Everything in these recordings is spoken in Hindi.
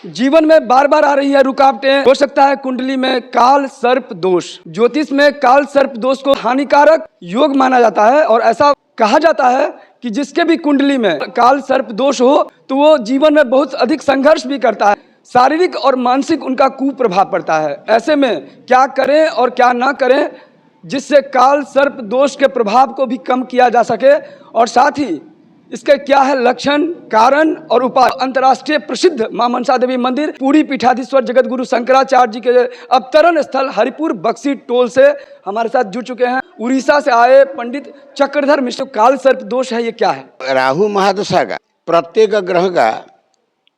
जीवन में बार बार आ रही है रुकावटें। हो सकता है कुंडली में काल सर्प दोष। ज्योतिष में काल सर्प दोष को हानिकारक योग माना जाता है और ऐसा कहा जाता है कि जिसके भी कुंडली में काल सर्प दोष हो तो वो जीवन में बहुत अधिक संघर्ष भी करता है, शारीरिक और मानसिक उनका कुप्रभाव पड़ता है। ऐसे में क्या करें और क्या ना करें जिससे काल सर्प दोष के प्रभाव को भी कम किया जा सके, और साथ ही इसके क्या है लक्षण, कारण और उपाय। अंतर्राष्ट्रीय प्रसिद्ध मां मनसा देवी मंदिर पूरी पीठाधीश्वर जगत गुरु शंकराचार्य जी के अवतरण स्थल हरिपुर बक्सी टोल से हमारे साथ जुड़ चुके हैं उड़ीसा से आए पंडित चक्रधर मिश्र। काल सर्प दोष है, ये क्या है? राहु महादशा का प्रत्येक ग्रह का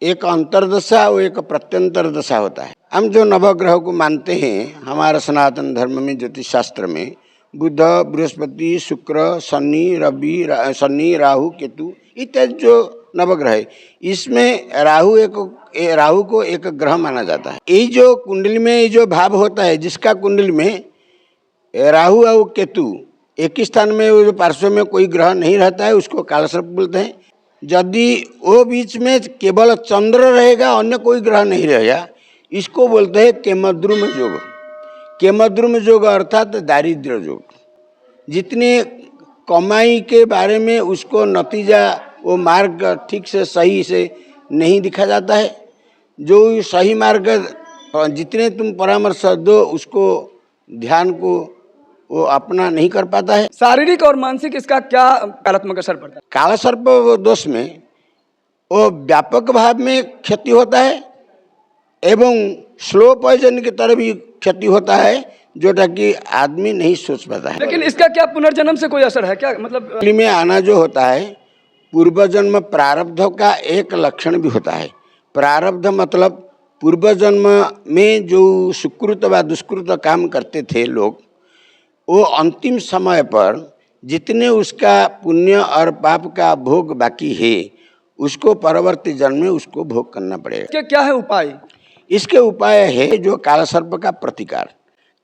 एक अंतर्दशा और एक प्रत्यंतर दशा होता है। हम जो नवग्रह को मानते हैं हमारे सनातन धर्म में, ज्योतिष शास्त्र में, बुध, बृहस्पति, शुक्र, शनि, राहु, केतु इत्यादि जो नवग्रह है, इसमें राहु को एक ग्रह माना जाता है। ये जो कुंडली में ये जो भाव होता है, जिसका कुंडली में राहु और केतु एक ही स्थान में, वो जो पार्श्व में कोई ग्रह नहीं रहता है, उसको कालसर्प बोलते हैं। यदि वो बीच में केवल चंद्र रहेगा, अन्य कोई ग्रह नहीं रहेगा, इसको बोलते हैं केमद्रुम योग। केमद्रुम योग अर्थात दारिद्र्य योग। जितने कमाई के बारे में उसको नतीजा, वो मार्ग ठीक से सही से नहीं दिखा जाता है। जो सही मार्ग जितने तुम परामर्श दो, उसको ध्यान को वो अपना नहीं कर पाता है। शारीरिक और मानसिक इसका क्या नकारात्मक असर पड़ता है? काला सर्प दोष में वो व्यापक भाव में क्षति होता है एवं स्लो पॉइजन की तरह भी क्षति होता है, जोटा कि आदमी नहीं सोच पाता है। लेकिन इसका क्या पुनर्जन्म से कोई असर है क्या? मतलब कुंडली में आना जो होता है, पूर्व जन्म प्रारब्ध का एक लक्षण भी होता है। प्रारब्ध मतलब पूर्व जन्म में जो सुकृत व दुष्कृत काम करते थे लोग, वो अंतिम समय पर जितने उसका पुण्य और पाप का भोग बाकी है, उसको परवर्ती जन्म में उसको भोग करना पड़ेगा। क्या है उपाय? इसके उपाय है जो कालसर्प का प्रतिकार।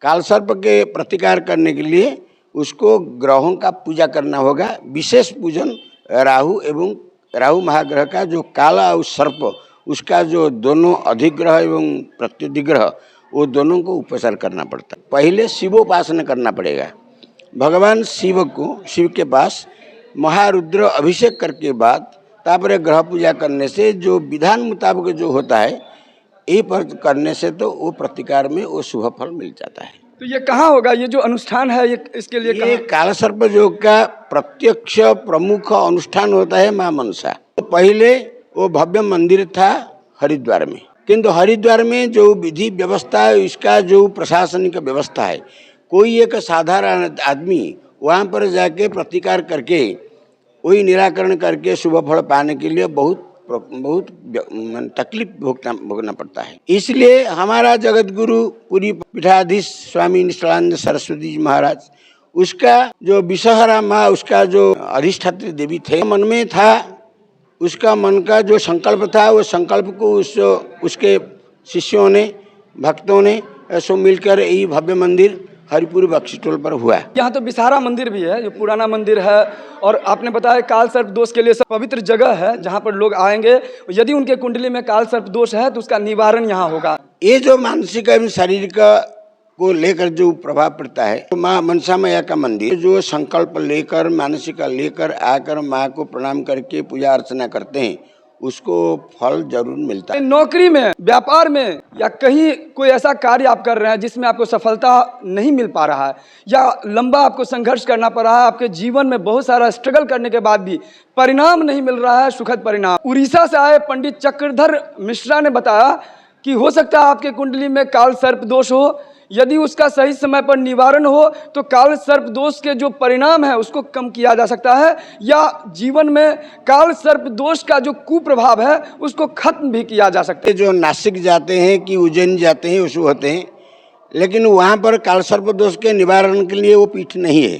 कालसर्प के प्रतिकार करने के लिए उसको ग्रहों का पूजा करना होगा। विशेष पूजन राहु महाग्रह का जो काला और सर्प, उसका जो दोनों अधिग्रह एवं प्रत्युदिग्रह, वो दोनों को उपचार करना पड़ता है। पहले शिवोपासना करना पड़ेगा। भगवान शिव के पास महारुद्र अभिषेक करके बाद तापर ग्रह पूजा करने से जो विधान मुताबिक जो होता है, ये पर करने से तो वो प्रतिकार में वो शुभ फल मिल जाता है। तो ये कहाँ होगा, ये जो अनुष्ठान है, ये इसके लिए ये कालसर्प योग का प्रत्यक्ष प्रमुख अनुष्ठान होता है मां मनसा। तो पहले वो भव्य मंदिर था हरिद्वार में, किंतु हरिद्वार में जो विधि व्यवस्था है, इसका जो प्रशासनिक व्यवस्था है, कोई एक साधारण आदमी वहाँ पर जाके प्रतिकार करके वही निराकरण करके शुभ फल पाने के लिए बहुत तकलीफ भोगना पड़ता है। इसलिए हमारा जगत गुरु पूरी पीठाधीश स्वामी निष्कलानंद सरस्वती जी महाराज, उसका जो विषहरा माँ, उसका जो अधिष्ठात्री देवी थे, मन में था, उसका मन का जो संकल्प था, वो संकल्प को उसके शिष्यों ने, भक्तों ने ऐसो मिलकर यही भव्य मंदिर हरिपुर बक्सी टोल पर हुआ। यहाँ तो विषहारा मंदिर भी है, जो पुराना मंदिर है, और आपने बताया काल सर्प दोष के लिए पवित्र जगह है जहाँ पर लोग आएंगे। यदि उनके कुंडली में काल सर्प दोष है तो उसका निवारण यहाँ होगा। ये जो मानसिक एवं शारीरिक को लेकर जो प्रभाव पड़ता है, तो माँ मनसा मैया का मंदिर जो संकल्प लेकर, मानसिक लेकर आकर माँ को प्रणाम करके पूजा अर्चना करते हैं, उसको फल जरूर मिलता है। नौकरी में, व्यापार में, या कहीं कोई ऐसा कार्य आप कर रहे हैं जिसमें आपको सफलता नहीं मिल पा रहा है, या लंबा आपको संघर्ष करना पड़ रहा है, आपके जीवन में बहुत सारा स्ट्रगल करने के बाद भी परिणाम नहीं मिल रहा है, सुखद परिणाम। उड़ीसा से आए पंडित चक्रधर मिश्रा ने बताया कि हो सकता है आपके कुंडली में काल सर्प दोष हो। यदि उसका सही समय पर निवारण हो तो काल सर्प दोष के जो परिणाम है उसको कम किया जा सकता है, या जीवन में काल सर्प दोष का जो कुप्रभाव है उसको खत्म भी किया जा सकता है। जो नासिक जाते हैं कि उज्जैन जाते हैं, उसको होते हैं, लेकिन वहाँ पर काल सर्प दोष के निवारण के लिए वो पीठ नहीं है।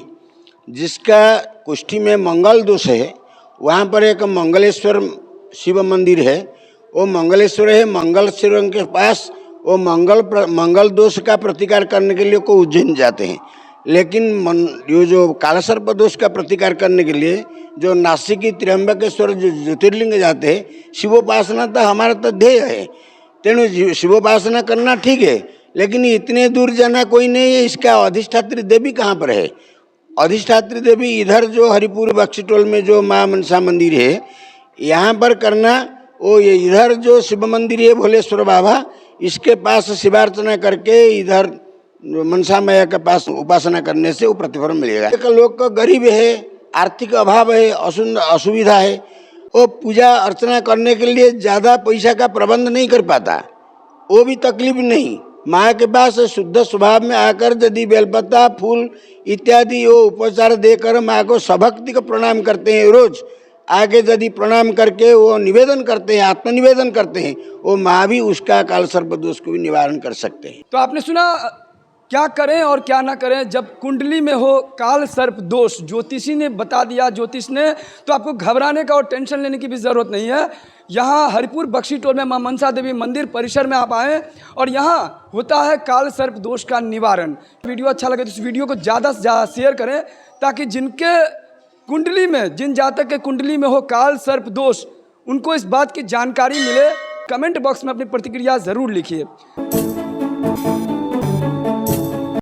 जिसका कुष्ठी में मंगल दोष है, वहाँ पर एक मंगलेश्वर शिव मंदिर है। वो मंगलेश्वर है, मंगलेश्वर के पास वो मंगल दोष का प्रतिकार करने के लिए को उज्जैन जाते हैं। लेकिन ये जो कालसर्प दोष का प्रतिकार करने के लिए जो नासिक त्र्यंबकेश्वर जो ज्योतिर्लिंग जाते हैं, शिवोपासना तो हमारा तो ध्येय है। तेणु शिवोपासना करना ठीक है, लेकिन इतने दूर जाना कोई नहीं है। इसका अधिष्ठात्री देवी कहाँ पर है? अधिष्ठात्री देवी इधर जो हरिपुर बख्शीटोल में जो माँ मनसा मंदिर है, यहाँ पर करना। वो ये इधर जो शिव मंदिर है भोलेश्वर बाबा, इसके पास शिवार्चना करके इधर मनसा मैया के पास उपासना करने से वो प्रतिफल मिलेगा। एक लोग का गरीब है, आर्थिक अभाव है, असुविधा है, वो पूजा अर्चना करने के लिए ज़्यादा पैसा का प्रबंध नहीं कर पाता, वो भी तकलीफ नहीं। माँ के पास शुद्ध स्वभाव में आकर यदि बेलपत्ता फूल इत्यादि वो उपचार देकर माँ को सभक्ति को प्रणाम करते हैं, रोज आगे यदि प्रणाम करके वो निवेदन करते हैं, आत्मनिवेदन करते हैं, वो माँ भी उसका काल सर्प दोष को भी निवारण कर सकते हैं। तो आपने सुना क्या करें और क्या ना करें जब कुंडली में हो काल सर्प दोष। ज्योतिषी ने बता दिया, ज्योतिष ने, तो आपको घबराने का और टेंशन लेने की भी ज़रूरत नहीं है। यहाँ हरिपुर बख्शीटोल में मां मनसा देवी मंदिर परिसर में आप आएँ और यहाँ होता है काल सर्प दोष का निवारण। वीडियो अच्छा लगे तो इस वीडियो को ज़्यादा से ज़्यादा शेयर करें, ताकि जिनके कुंडली में, जिन जातक के कुंडली में हो काल सर्प दोष, उनको इस बात की जानकारी मिले। कमेंट बॉक्स में अपनी प्रतिक्रिया ज़रूर लिखिए।